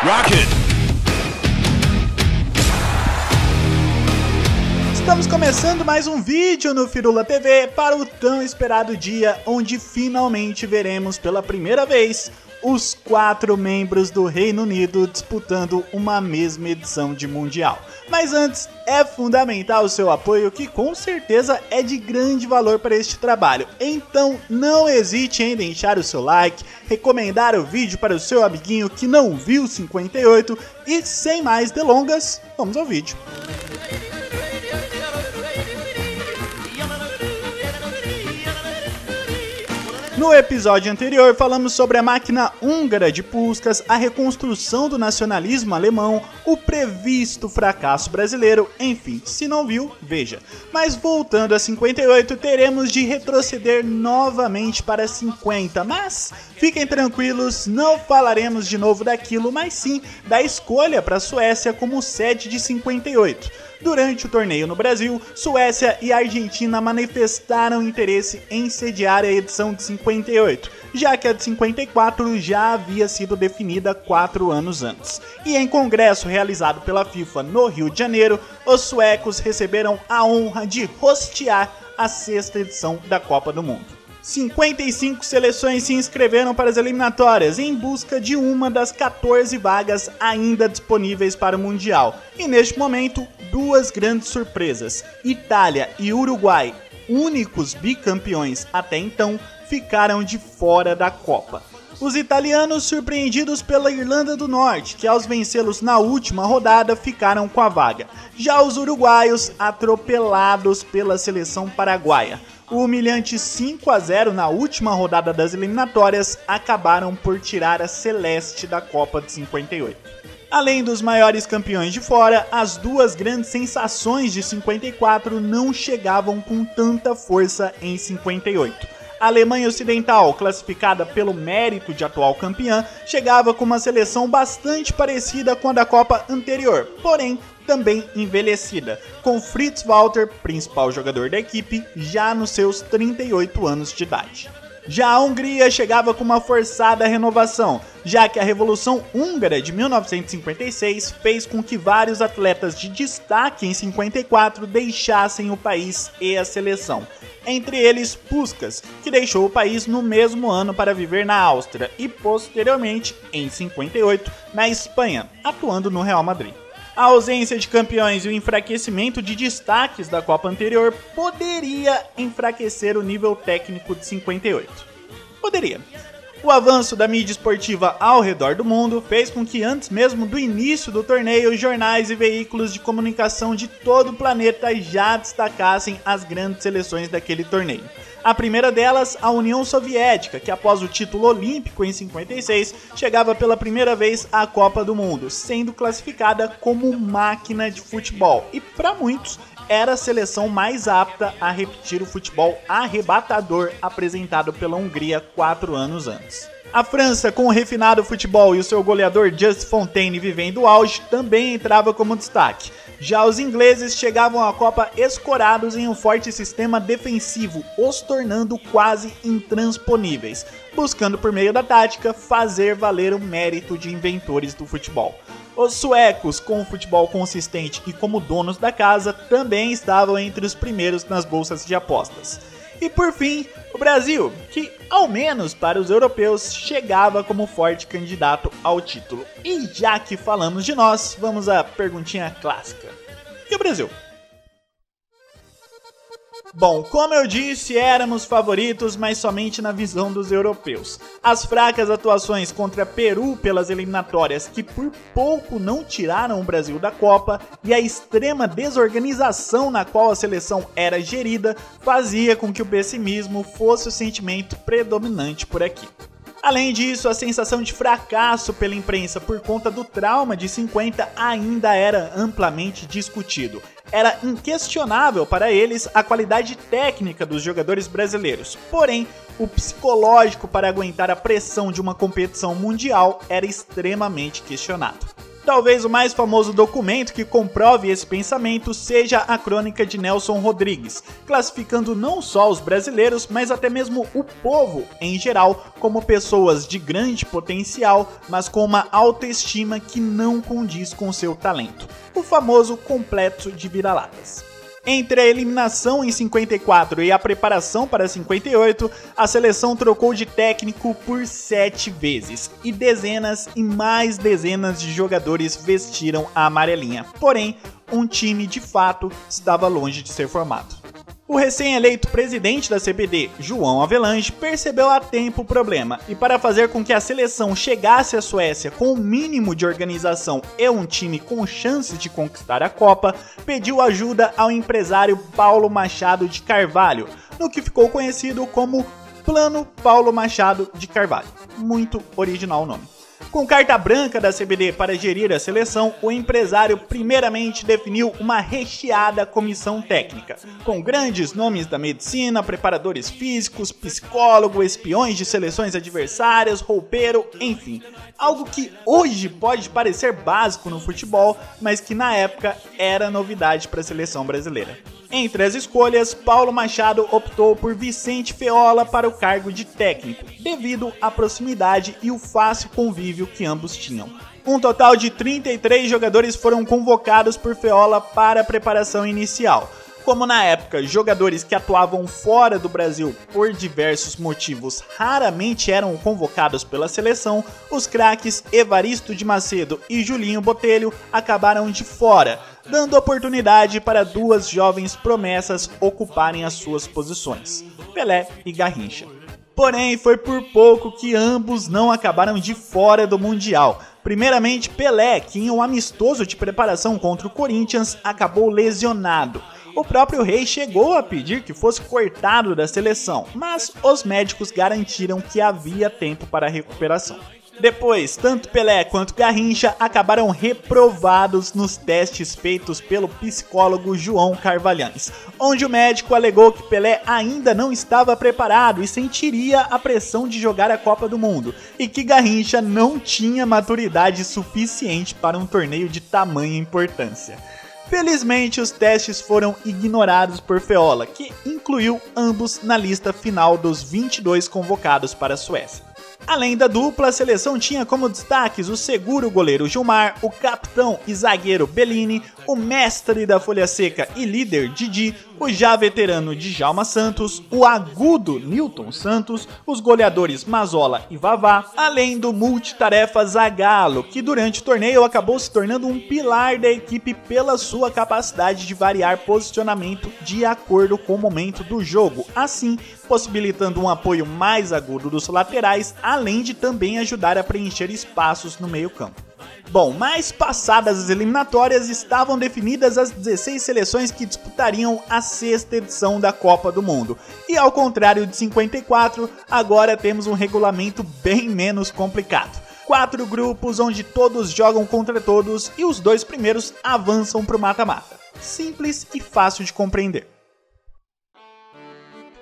Rocket! Estamos começando mais um vídeo no Firula TV para o tão esperado dia onde finalmente veremos pela primeira vez os 4 membros do Reino Unido disputando uma mesma edição de Mundial. Mas antes, é fundamental o seu apoio, que com certeza é de grande valor para este trabalho. Então não hesite em deixar o seu like, recomendar o vídeo para o seu amiguinho que não viu 58 e sem mais delongas, vamos ao vídeo. No episódio anterior falamos sobre a máquina húngara de Puskás, a reconstrução do nacionalismo alemão, o previsto fracasso brasileiro, enfim, se não viu, veja. Mas voltando a 58, teremos de retroceder novamente para 50, mas fiquem tranquilos, não falaremos de novo daquilo, mas sim da escolha para a Suécia como sede de 58. Durante o torneio no Brasil, Suécia e Argentina manifestaram interesse em sediar a edição de 58, já que a de 54 já havia sido definida 4 anos antes. E em congresso realizado pela FIFA no Rio de Janeiro, os suecos receberam a honra de hostear a 6ª edição da Copa do Mundo. 55 seleções se inscreveram para as eliminatórias em busca de uma das 14 vagas ainda disponíveis para o Mundial. E neste momento, 2 grandes surpresas: Itália e Uruguai, únicos bicampeões até então, ficaram de fora da Copa. Os italianos surpreendidos pela Irlanda do Norte, que ao vencê-los na última rodada ficaram com a vaga. Já os uruguaios, atropelados pela seleção paraguaia. O humilhante 5-0 na última rodada das eliminatórias acabaram por tirar a Celeste da Copa de 58. Além dos maiores campeões de fora, as 2 grandes sensações de 54 não chegavam com tanta força em 58. A Alemanha Ocidental, classificada pelo mérito de atual campeã, chegava com uma seleção bastante parecida com a da Copa anterior, porém também envelhecida, com Fritz Walter, principal jogador da equipe, já nos seus 38 anos de idade. Já a Hungria chegava com uma forçada renovação, já que a Revolução Húngara de 1956 fez com que vários atletas de destaque em 54 deixassem o país e a seleção. Entre eles Puskás, que deixou o país no mesmo ano para viver na Áustria e posteriormente, em 58, na Espanha, atuando no Real Madrid. A ausência de campeões e o enfraquecimento de destaques da Copa anterior poderia enfraquecer o nível técnico de 58. Poderia. O avanço da mídia esportiva ao redor do mundo fez com que antes mesmo do início do torneio, jornais e veículos de comunicação de todo o planeta já destacassem as grandes seleções daquele torneio. A primeira delas, a União Soviética, que após o título olímpico em 56, chegava pela primeira vez à Copa do Mundo, sendo classificada como máquina de futebol. E para muitos, era a seleção mais apta a repetir o futebol arrebatador apresentado pela Hungria 4 anos antes. A França, com o refinado futebol e o seu goleador Just Fontaine vivendo o auge, também entrava como destaque. Já os ingleses chegavam à Copa escorados em um forte sistema defensivo, os tornando quase intransponíveis, buscando por meio da tática fazer valer o mérito de inventores do futebol. Os suecos, com um futebol consistente e como donos da casa, também estavam entre os primeiros nas bolsas de apostas. E por fim, o Brasil, que ao menos para os europeus chegava como forte candidato ao título. E já que falamos de nós, vamos à perguntinha clássica. E o Brasil? Bom, como eu disse, éramos favoritos, mas somente na visão dos europeus. As fracas atuações contra Peru pelas eliminatórias, que por pouco não tiraram o Brasil da Copa, e a extrema desorganização na qual a seleção era gerida, fazia com que o pessimismo fosse o sentimento predominante por aqui. Além disso, a sensação de fracasso pela imprensa por conta do trauma de 50 ainda era amplamente discutido. Era inquestionável para eles a qualidade técnica dos jogadores brasileiros, porém, o psicológico para aguentar a pressão de uma competição mundial era extremamente questionado. Talvez o mais famoso documento que comprove esse pensamento seja a crônica de Nelson Rodrigues, classificando não só os brasileiros, mas até mesmo o povo em geral como pessoas de grande potencial, mas com uma autoestima que não condiz com seu talento. O famoso complexo de vira-latas. Entre a eliminação em 54 e a preparação para 58, a seleção trocou de técnico por 7 vezes, e dezenas e mais dezenas de jogadores vestiram a amarelinha. Porém, um time de fato estava longe de ser formado. O recém-eleito presidente da CBD, João Avelange, percebeu a tempo o problema e, para fazer com que a seleção chegasse à Suécia com o mínimo de organização e um time com chances de conquistar a Copa, pediu ajuda ao empresário Paulo Machado de Carvalho, no que ficou conhecido como Plano Paulo Machado de Carvalho. Muito original o nome. Com carta branca da CBD para gerir a seleção, o empresário primeiramente definiu uma recheada comissão técnica, com grandes nomes da medicina, preparadores físicos, psicólogo, espiões de seleções adversárias, roupeiro, enfim. Algo que hoje pode parecer básico no futebol, mas que na época era novidade para a seleção brasileira. Entre as escolhas, Paulo Machado optou por Vicente Feola para o cargo de técnico, devido à proximidade e o fácil convívio que ambos tinham. Um total de 33 jogadores foram convocados por Feola para a preparação inicial. Como na época, jogadores que atuavam fora do Brasil por diversos motivos raramente eram convocados pela seleção, os craques Evaristo de Macedo e Julinho Botelho acabaram de fora, dando oportunidade para duas jovens promessas ocuparem as suas posições, Pelé e Garrincha. Porém, foi por pouco que ambos não acabaram de fora do Mundial. Primeiramente, Pelé, que em um amistoso de preparação contra o Corinthians, acabou lesionado. O próprio rei chegou a pedir que fosse cortado da seleção, mas os médicos garantiram que havia tempo para a recuperação. Depois, tanto Pelé quanto Garrincha acabaram reprovados nos testes feitos pelo psicólogo João Carvalhães, onde o médico alegou que Pelé ainda não estava preparado e sentiria a pressão de jogar a Copa do Mundo, e que Garrincha não tinha maturidade suficiente para um torneio de tamanha importância. Felizmente, os testes foram ignorados por Feola, que incluiu ambos na lista final dos 22 convocados para a Suécia. Além da dupla, a seleção tinha como destaques o seguro goleiro Gilmar, o capitão e zagueiro Bellini, o mestre da folha seca e líder Didi, o já veterano Djalma Santos, o agudo Nilton Santos, os goleadores Mazola e Vavá, além do multitarefa Zagallo, que durante o torneio acabou se tornando um pilar da equipe pela sua capacidade de variar posicionamento de acordo com o momento do jogo, assim possibilitando um apoio mais agudo dos laterais, além de também ajudar a preencher espaços no meio-campo. Bom, mas passadas as eliminatórias, estavam definidas as 16 seleções que disputariam a 6ª edição da Copa do Mundo. E ao contrário de 54, agora temos um regulamento bem menos complicado. 4 grupos onde todos jogam contra todos e os 2 primeiros avançam para o mata-mata. Simples e fácil de compreender.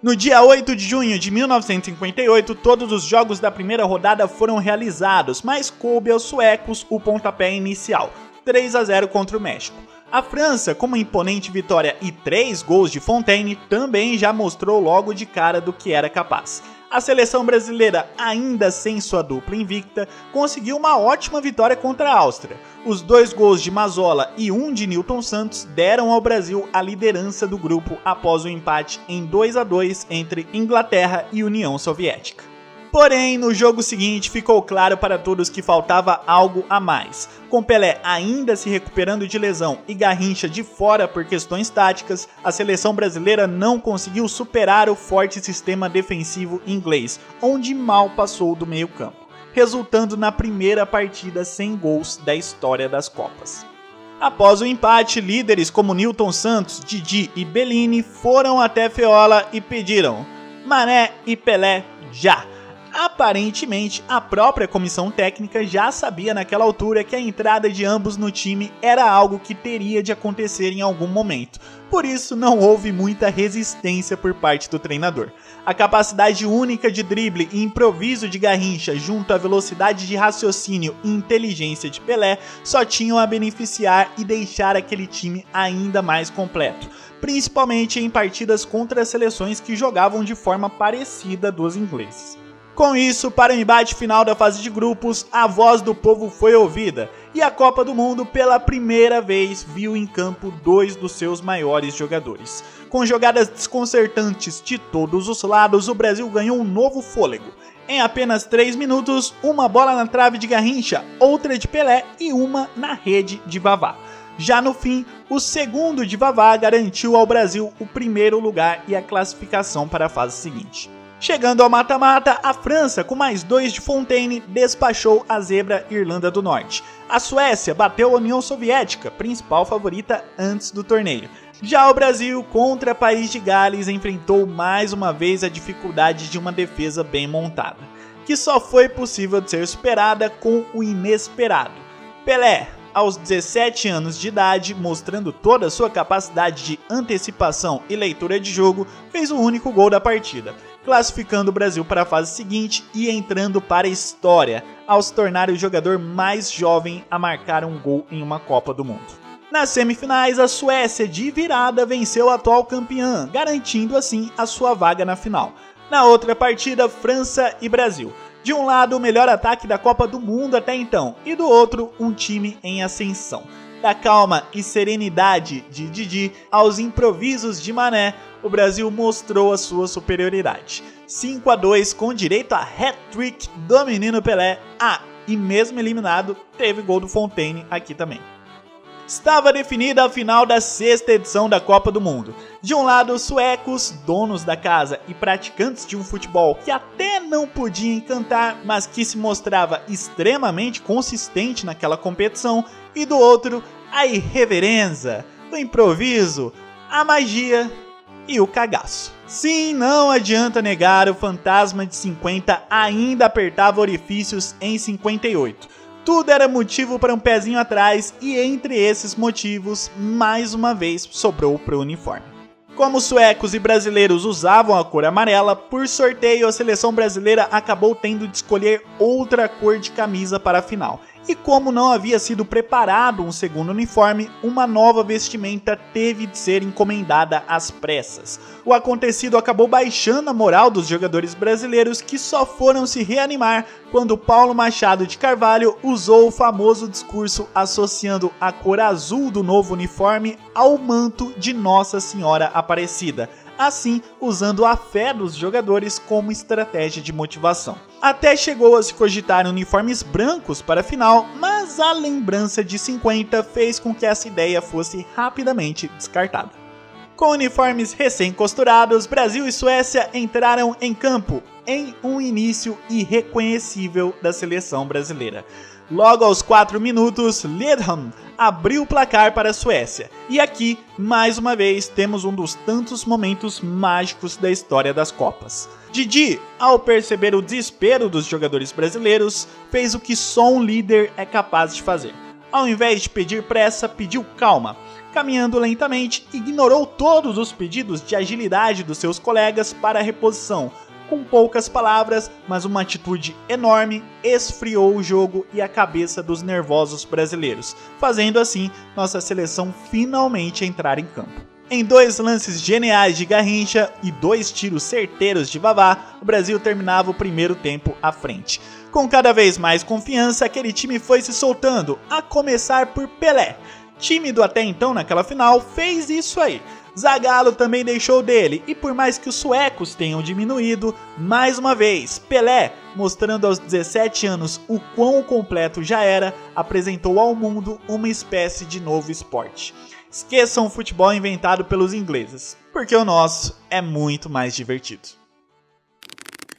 No dia 8 de junho de 1958, todos os jogos da primeira rodada foram realizados, mas coube aos suecos o pontapé inicial, 3-0 contra o México. A França, com uma imponente vitória e 3 gols de Fontaine, também já mostrou logo de cara do que era capaz. A seleção brasileira, ainda sem sua dupla invicta, conseguiu uma ótima vitória contra a Áustria. Os 2 gols de Mazola e 1 de Nilton Santos deram ao Brasil a liderança do grupo após o empate em 2-2 entre Inglaterra e União Soviética. Porém, no jogo seguinte ficou claro para todos que faltava algo a mais. Com Pelé ainda se recuperando de lesão e Garrincha de fora por questões táticas, a seleção brasileira não conseguiu superar o forte sistema defensivo inglês, onde mal passou do meio-campo, resultando na primeira partida sem gols da história das Copas. Após o empate, líderes como Nilton Santos, Didi e Bellini foram até Feola e pediram: Mané e Pelé já! Aparentemente, a própria comissão técnica já sabia naquela altura que a entrada de ambos no time era algo que teria de acontecer em algum momento. Por isso, não houve muita resistência por parte do treinador. A capacidade única de drible e improviso de Garrincha, junto à velocidade de raciocínio e inteligência de Pelé, só tinham a beneficiar e deixar aquele time ainda mais completo, principalmente em partidas contra seleções que jogavam de forma parecida dos ingleses. Com isso, para o embate final da fase de grupos, a voz do povo foi ouvida e a Copa do Mundo pela primeira vez viu em campo dois dos seus maiores jogadores. Com jogadas desconcertantes de todos os lados, o Brasil ganhou um novo fôlego. Em apenas 3 minutos, uma bola na trave de Garrincha, outra de Pelé e uma na rede de Vavá. Já no fim, o segundo de Vavá garantiu ao Brasil o primeiro lugar e a classificação para a fase seguinte. Chegando ao mata-mata, a França, com mais 2 de Fontaine, despachou a zebra Irlanda do Norte. A Suécia bateu a União Soviética, principal favorita antes do torneio. Já o Brasil, contra País de Gales, enfrentou mais uma vez a dificuldade de uma defesa bem montada, que só foi possível de ser superada com o inesperado. Pelé, aos 17 anos de idade, mostrando toda a sua capacidade de antecipação e leitura de jogo, fez o único gol da partida, classificando o Brasil para a fase seguinte e entrando para a história, ao se tornar o jogador mais jovem a marcar um gol em uma Copa do Mundo. Nas semifinais, a Suécia de virada venceu a atual campeã, garantindo assim a sua vaga na final. Na outra partida, França e Brasil. De um lado, o melhor ataque da Copa do Mundo até então, e do outro, um time em ascensão. Da calma e serenidade de Didi aos improvisos de Mané, o Brasil mostrou a sua superioridade. 5-2 com direito a hat-trick do menino Pelé. E mesmo eliminado, teve gol do Fontaine aqui também. Estava definida a final da 6ª edição da Copa do Mundo. De um lado, os suecos, donos da casa e praticantes de um futebol que até não podia encantar, mas que se mostrava extremamente consistente naquela competição, e do outro, a irreverência, o improviso, a magia e o cagaço. Sim, não adianta negar, o fantasma de 50 ainda apertava orifícios em 58. Tudo era motivo para um pezinho atrás e entre esses motivos, mais uma vez, sobrou para o uniforme. Como os suecos e brasileiros usavam a cor amarela, por sorteio a seleção brasileira acabou tendo de escolher outra cor de camisa para a final. E como não havia sido preparado um segundo uniforme, uma nova vestimenta teve de ser encomendada às pressas. O acontecido acabou baixando a moral dos jogadores brasileiros, que só foram se reanimar quando Paulo Machado de Carvalho usou o famoso discurso associando a cor azul do novo uniforme ao manto de Nossa Senhora Aparecida, assim usando a fé dos jogadores como estratégia de motivação. Até chegou a se cogitar uniformes brancos para a final, mas a lembrança de 50 fez com que essa ideia fosse rapidamente descartada. Com uniformes recém-costurados, Brasil e Suécia entraram em campo em um início irreconhecível da seleção brasileira. Logo aos 4 minutos, Lidholm abriu o placar para a Suécia. E aqui, mais uma vez, temos um dos tantos momentos mágicos da história das Copas. Didi, ao perceber o desespero dos jogadores brasileiros, fez o que só um líder é capaz de fazer. Ao invés de pedir pressa, pediu calma. Caminhando lentamente, ignorou todos os pedidos de agilidade dos seus colegas para a reposição. Com poucas palavras, mas uma atitude enorme, esfriou o jogo e a cabeça dos nervosos brasileiros, fazendo assim nossa seleção finalmente entrar em campo. Em 2 lances geniais de Garrincha e 2 tiros certeiros de Vavá, o Brasil terminava o primeiro tempo à frente. Com cada vez mais confiança, aquele time foi se soltando, a começar por Pelé. Tímido até então naquela final, fez isso aí. Zagallo também deixou dele, e por mais que os suecos tenham diminuído, mais uma vez, Pelé, mostrando aos 17 anos o quão completo já era, apresentou ao mundo uma espécie de novo esporte. Esqueçam o futebol inventado pelos ingleses, porque o nosso é muito mais divertido.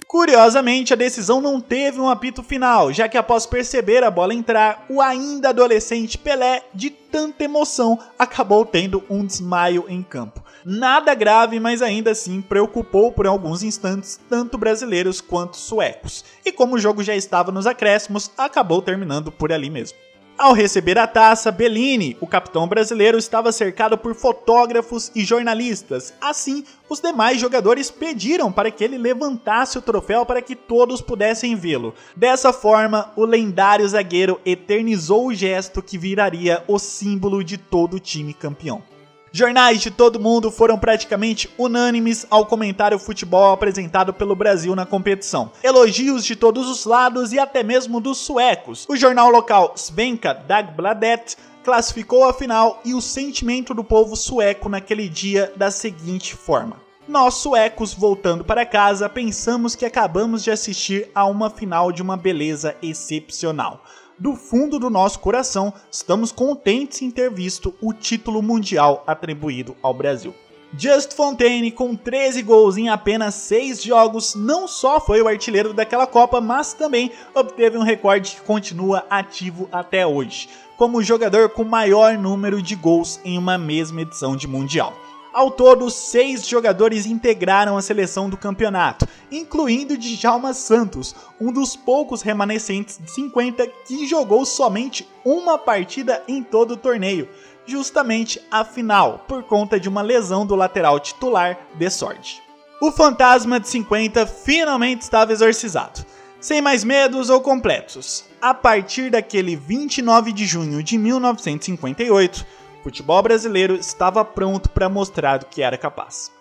Curiosamente, a decisão não teve um apito final, já que após perceber a bola entrar, o ainda adolescente Pelé, de tanta emoção, acabou tendo um desmaio em campo. Nada grave, mas ainda assim preocupou por alguns instantes tanto brasileiros quanto suecos. E como o jogo já estava nos acréscimos, acabou terminando por ali mesmo. Ao receber a taça, Bellini, o capitão brasileiro, estava cercado por fotógrafos e jornalistas. Assim, os demais jogadores pediram para que ele levantasse o troféu para que todos pudessem vê-lo. Dessa forma, o lendário zagueiro eternizou o gesto que viraria o símbolo de todo o time campeão. Jornais de todo mundo foram praticamente unânimes ao comentar o futebol apresentado pelo Brasil na competição. Elogios de todos os lados e até mesmo dos suecos. O jornal local Svenska Dagbladet classificou a final e o sentimento do povo sueco naquele dia da seguinte forma: nós suecos, voltando para casa, pensamos que acabamos de assistir a uma final de uma beleza excepcional. Do fundo do nosso coração, estamos contentes em ter visto o título mundial atribuído ao Brasil. Just Fontaine, com 13 gols em apenas 6 jogos, não só foi o artilheiro daquela Copa, mas também obteve um recorde que continua ativo até hoje, como o jogador com maior número de gols em uma mesma edição de Mundial. Ao todo, 6 jogadores integraram a seleção do campeonato, incluindo Djalma Santos, um dos poucos remanescentes de 50 que jogou somente uma partida em todo o torneio, justamente a final, por conta de uma lesão do lateral titular de sorte. O fantasma de 50 finalmente estava exorcizado. Sem mais medos ou complexos, a partir daquele 29 de junho de 1958, o futebol brasileiro estava pronto para mostrar do que era capaz.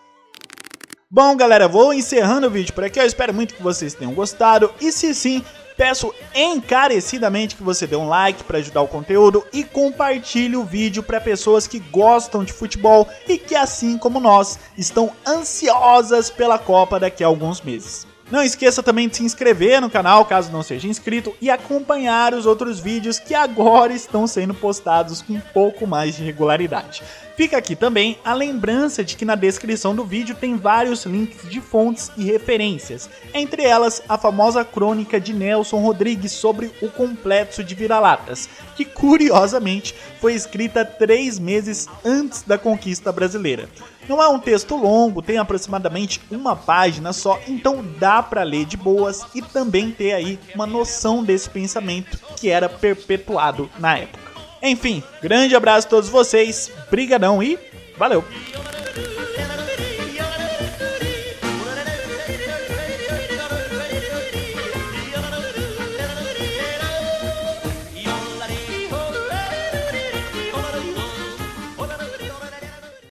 Bom, galera, vou encerrando o vídeo por aqui. Eu espero muito que vocês tenham gostado. E se sim, peço encarecidamente que você dê um like para ajudar o conteúdo e compartilhe o vídeo para pessoas que gostam de futebol e que, assim como nós, estão ansiosas pela Copa daqui a alguns meses. Não esqueça também de se inscrever no canal, caso não seja inscrito, e acompanhar os outros vídeos que agora estão sendo postados com um pouco mais de regularidade. Fica aqui também a lembrança de que na descrição do vídeo tem vários links de fontes e referências, entre elas a famosa crônica de Nelson Rodrigues sobre o Complexo de Vira-Latas, que curiosamente foi escrita 3 meses antes da conquista brasileira. Não é um texto longo, tem aproximadamente uma página só, então dá pra ler de boas e também ter aí uma noção desse pensamento que era perpetuado na época. Enfim, grande abraço a todos vocês, brigadão e valeu!